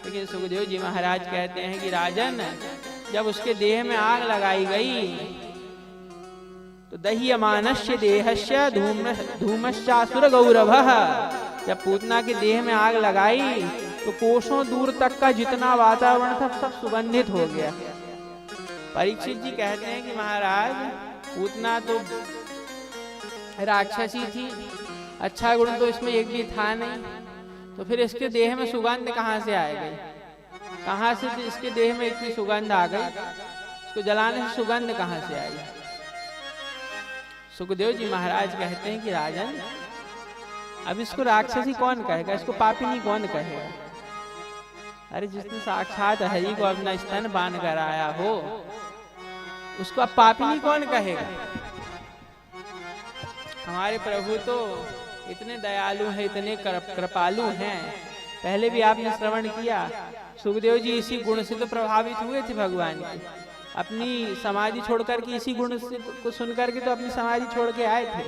लेकिन सुखदेव जी महाराज कहते हैं कि राजन, जब उसके देह में आग लगाई गई तो दह्यमानस्य देहस्य धूमश्चासुर गौरवः, जब पूतना के देह में आग लगाई तो कोसों दूर तक का जितना वातावरण था सब सुगंधित हो गया। परीक्षित जी कहते हैं कि महाराज, पूतना तो राक्षसी थी, अच्छा गुण तो इसमें एक भी था नहीं, तो फिर इसके देह में सुगंध कहाँ से आ गई? कहाँ से इसके देह में इतनी सुगंध आ गई? इसको जलाने से सुगंध कहाँ से आई? सुखदेव जी महाराज कहते हैं कि राजन, अब इसको राक्षसी कौन कहेगा, इसको पापिनी कौन कहेगा? अरे जिसने साक्षात हरि को अपना स्तन बांध कर आया हो, उसको अब पापिनी कौन कहेगा? हमारे प्रभु तो इतने दयालु हैं, इतने कृपालु हैं। पहले भी आपने श्रवण किया, सुखदेव जी इसी गुण से तो प्रभावित हुए थे भगवान की। अपनी समाधि छोड़कर के इसी गुण से को सुनकर के तो अपनी समाधि छोड़ के आए थे।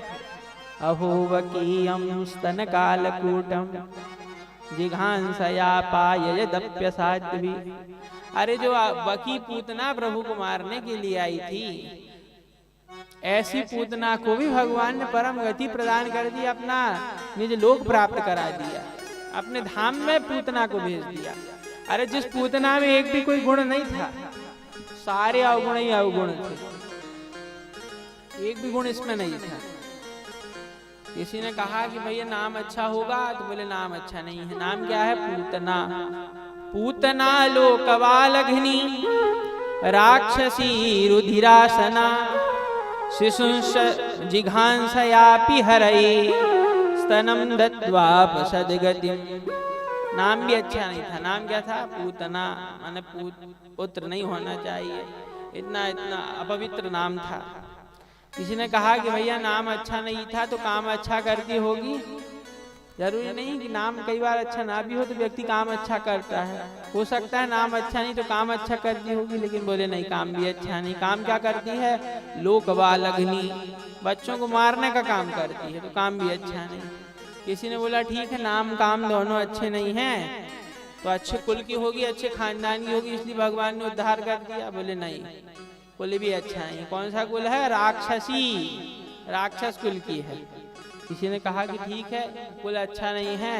अहोवकीयं स्तन कालकूटम जिघांसया पाययदप्य साध्वी। अरे जो वकी पूतना प्रभु को मारने के लिए आई थी, ऐसी पूतना को भी भगवान ने परम गति प्रदान कर दी, अपना निज लोक प्राप्त करा दिया, अपने धाम में पूतना को भेज दिया। अरे जिस पूतना में एक भी कोई गुण नहीं था, सारे अवगुण ही अवगुण थे, एक भी गुण इसमें नहीं था। किसी ने कहा कि भैया नाम अच्छा होगा, तो बोले नाम अच्छा नहीं है। नाम क्या है? पूतना। पूतना लोकवालघ्नी राक्षसी रुधिरासना शिशुंश जिघांसयापि हरये स्तनम दत्वापसद्गतिम्। नाम भी अच्छा नहीं था। नाम क्या था? पूतना, माने पुत्र नहीं होना चाहिए, इतना इतना अपवित्र नाम था। किसी ने कहा कि भैया नाम अच्छा नहीं था तो काम अच्छा करती होगी। जरूरी नहीं कि नाम कई बार अच्छा ना भी हो तो व्यक्ति काम अच्छा करता है, हो सकता है नाम अच्छा नहीं तो काम अच्छा करती होगी। लेकिन बोले नहीं, काम भी अच्छा नहीं। काम क्या करती है? लोकवालघ्नी, बच्चों को मारने का काम करती है, तो काम भी अच्छा नहीं। किसी ने बोला ठीक है, नाम काम दोनों अच्छे नहीं हैं, तो अच्छे कुल की होगी, अच्छे खानदान की होगी, इसलिए भगवान ने उद्धार कर दिया। बोले नहीं, कुल भी अच्छा नहीं। कौन सा कुल है? राक्षसी, राक्षस कुल की है। किसी ने कहा कि ठीक है, कुल अच्छा नहीं है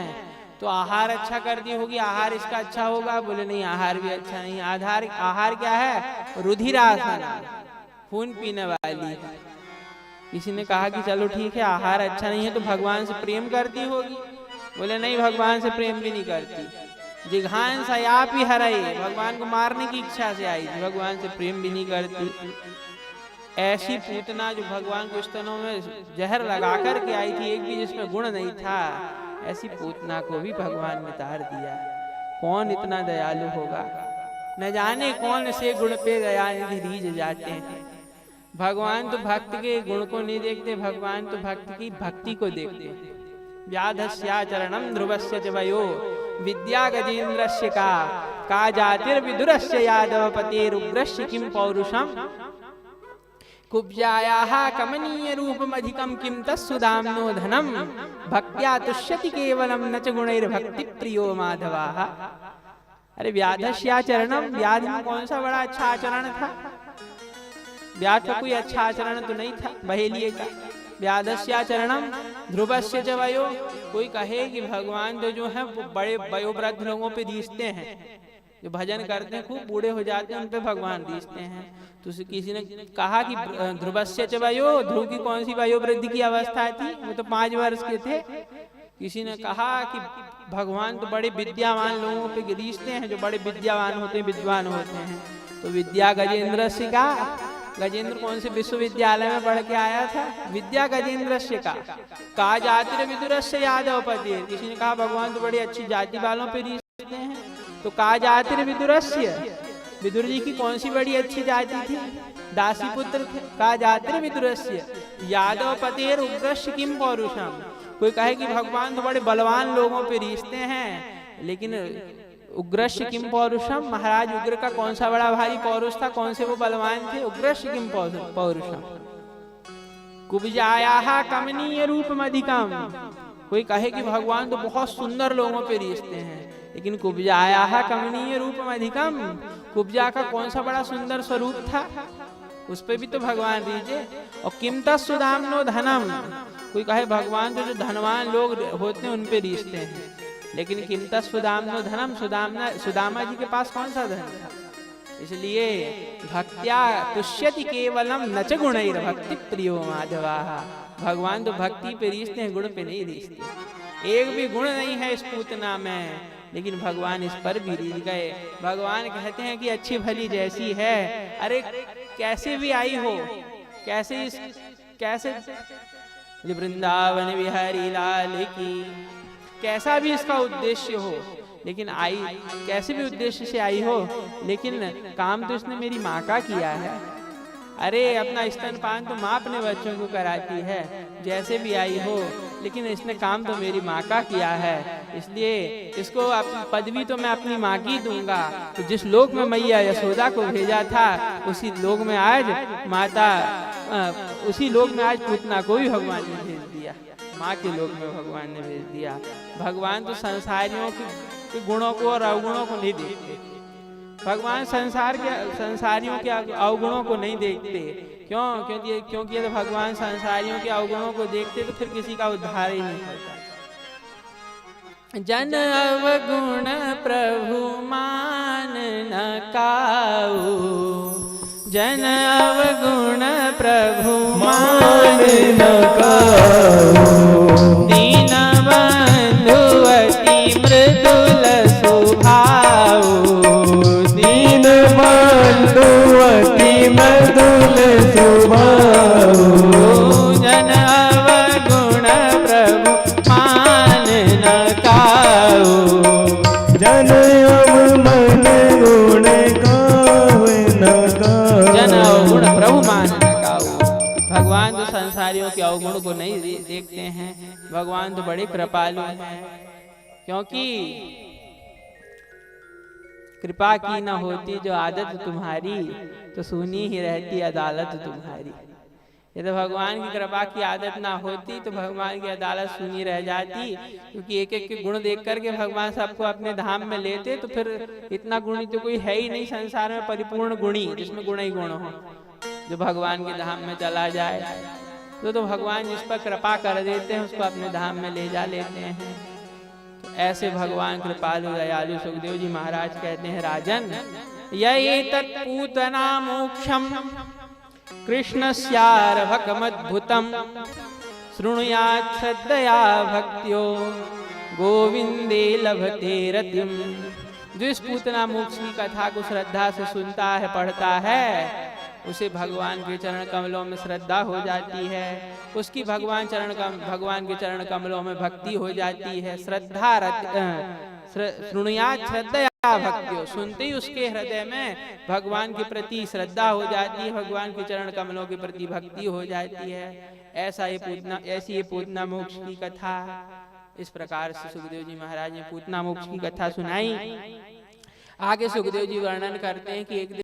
तो आहार अच्छा कर दी होगी, आहार इसका अच्छा होगा। बोले नहीं, आहार भी अच्छा नहीं। आहार क्या है? रुधिरासना, खून पीने वाली। किसी ने कहा कि चलो ठीक है, आहार अच्छा नहीं है तो भगवान से प्रेम करती होगी। बोले नहीं, भगवान से प्रेम भी नहीं करती। जिघांसयापि हरये, भगवान को मारने की इच्छा से आई थी, भगवान से प्रेम भी नहीं करती। ऐसी पूतना जो भगवान को स्तनों में जहर लगा कर के आई थी, एक भी जिसमें गुण नहीं था, ऐसी पूतना को भी भगवान ने तार दिया। कौन इतना दयालु होगा? न जाने कौन से गुण पे दयानिधि रीझ जाते हैं। भगवान तो भक्त के गुण को नहीं देखते, भगवान तो भक्त की भक्ति को देखते। व्याधस्याचरणम ध्रुवस्य च वयो विद्या गजेन्द्रस्य का जातिर्विदुरस्य यादवपतेरुग्रस्य किं पौरुषम कुब्जायाः कमनीय रूपमधिकं किं तत्सुदाम्नो धनम भक्त्या तुष्यति केवलम न च गुणैर्भक्ति प्रियो माधवाः। अरे व्याधस्याचरणम, व्याध में कौन सा बड़ा अच्छा आचरण था? व्याध का कोई अच्छा आचरण तो नहीं था बहेलिए का। व्याधस्याचरणम ध्रुवस्य च वयो, कोई कहे कि भगवान तो जो है वो बड़े वयोवृद्ध लोगों पे रीझते हैं, जो भजन करते हैं खूब बूढ़े हो जाते हैं उन पे भगवान रीझते हैं। तो किसी ने कहा कि ध्रुवस्य च वयो, ध्रुव की कौन सी वयोवृद्धि की अवस्था थी? वो तो 5 वर्ष के थे। किसी ने कहा कि भगवान तो बड़े विद्यावान लोगों पे रीझते हैं, जो बड़े विद्यावान होते हैं, विद्वान होते हैं। तो विद्या गजेंद्र से का, गजेंद्र कौन से विश्वविद्यालय में पढ़ के आया था? विद्या गजेंद्र से का जातिर विदुरस्य यादवपति। किसी ने कहा भगवान तो बड़ी अच्छी जाति वालों पे रीझते हैं, तो का जातिर विदुरस्य, विदुर जी की कौन सी बड़ी अच्छी जाति थी? दासी पुत्र थे। का जातिर विदुरस्य यादवपतेर उग्रस्य किम पौरुषम। कोई कहे कि भगवान तो बड़े बलवान लोगों पे रीझते हैं, लेकिन उग्रस्य किम पौरुषम, महाराज उग्र का कौन सा बड़ा भारी पौरुष था? कौन से वो बलवान थे? उग्रस्य किम पौरुषम कुब्जायाः कमनीय रूपमधिकम। कोई कहे कि भगवान तो बहुत सुंदर लोगों पे रीझते हैं, लेकिन कुब्जाया कमनीय रूपम अधिकम, कुब्जा का कौन सा बड़ा सुंदर स्वरूप था, उस पे भी तो भगवान रीझे। और किमता सुदामनो धनम, कोई कहे भगवान तो जो धनवान लोग होते हैं उन पे रीझते हैं, लेकिन किमता सुदामनो धनम, सुदामा जी के पास कौन सा धन था। इसलिए भक्त्या तुष्यति केवलम न च गुणैर भक्ति प्रियो माधवा, भगवान तो भक्ति पे रीझते हैं, गुण पे नहीं रीझते। एक भी गुण नहीं है इस पूतना में, लेकिन भगवान इस पर भी रीझ गए। भगवान कहते हैं कि अच्छी भली जैसी है, अरे कैसे भी आई हो, कैसे वृंदावन बिहारी लाल की, कैसा भी इसका उद्देश्य हो, लेकिन आई कैसे भी उद्देश्य से आई हो, लेकिन काम तो इसने मेरी माँ का किया है। अरे अपना स्तनपान तो माँ अपने बच्चों को कराती है, जैसे भी आई हो, लेकिन इसने काम तो मेरी माँ का किया है, इसलिए इसको पदवी तो मैं अपनी माँ की दूंगा। तो जिस लोक में मैया यशोदा को भेजा था, उसी लोक में आज उसी लोक में आज पूतना को भी भगवान ने भेज दिया, माँ के लोक में भगवान ने भेज दिया। भगवान तो संसारियों के गुणों को और अवगुणों को नहीं देखते, भगवान संसारियों के अवगुणों को नहीं देखते। क्योंकि तो भगवान संसारियों के अवगुणों को देखते तो फिर किसी का उद्धार ही नहीं होता। जन अवगुण प्रभु मान न काऊ, जन अवगुण प्रभु मान न काऊ, दीन बंधु अति मृदुल स्वभाव, दीन बंधु अति मृदुल स्वभाव, जन अवगुण प्रभु मान न काऊ, जन अवगुण गुण गावे न गाऊ, जन अवगुण प्रभु मान न काऊ। भगवान तो संसारियों के अवगुण को नहीं देखते हैं, भगवान तो बड़े कृपालु हैं। क्योंकि कृपा की न होती जो आदत तुम्हारी, तो सुनी ही रहती अदालत तुम्हारी। ये तो भगवान की कृपा की आदत ना होती तो भगवान की अदालत सुनी रह जाती, क्योंकि एक एक के गुण देख करके भगवान सबको अपने धाम में लेते, तो फिर इतना गुणी तो कोई है ही नहीं संसार में, परिपूर्ण गुणी जिसमें गुण ही गुण हो, जो भगवान के धाम में चला जाए। तो भगवान जिस पर कृपा कर देते हैं उसको अपने धाम में ले जा लेते हैं। तो ऐसे भगवान कृपालु दयालु सुखदेव जी महाराज कहते हैं, राजन ये तत्पूतना मोक्षम कृष्णस्यार्भकमद्भुतम शृणुयात् श्रद्धया भक्त्यो गोविंदे लभते रतिम। जो इस पूतना मोक्ष की कथा को श्रद्धा से सुनता है, पढ़ता है, उसे भगवान के चरण कमलों में श्रद्धा हो जाती है, उसकी भगवान के चरण कमलों में भक्ति हो जाती है। शृणुयात् श्रद्धया भक्त्यो, सुनते ही उसके हृदय में भगवान के प्रति श्रद्धा हो जाती है, भगवान के चरण कमलों के प्रति भक्ति हो जाती है। ऐसी ये पूतना मोक्ष की कथा, इस प्रकार से सुखदेव जी महाराज ने पूतना मोक्ष की कथा सुनाई। आगे सुखदेव जी वर्णन करते हैं कि एक दिन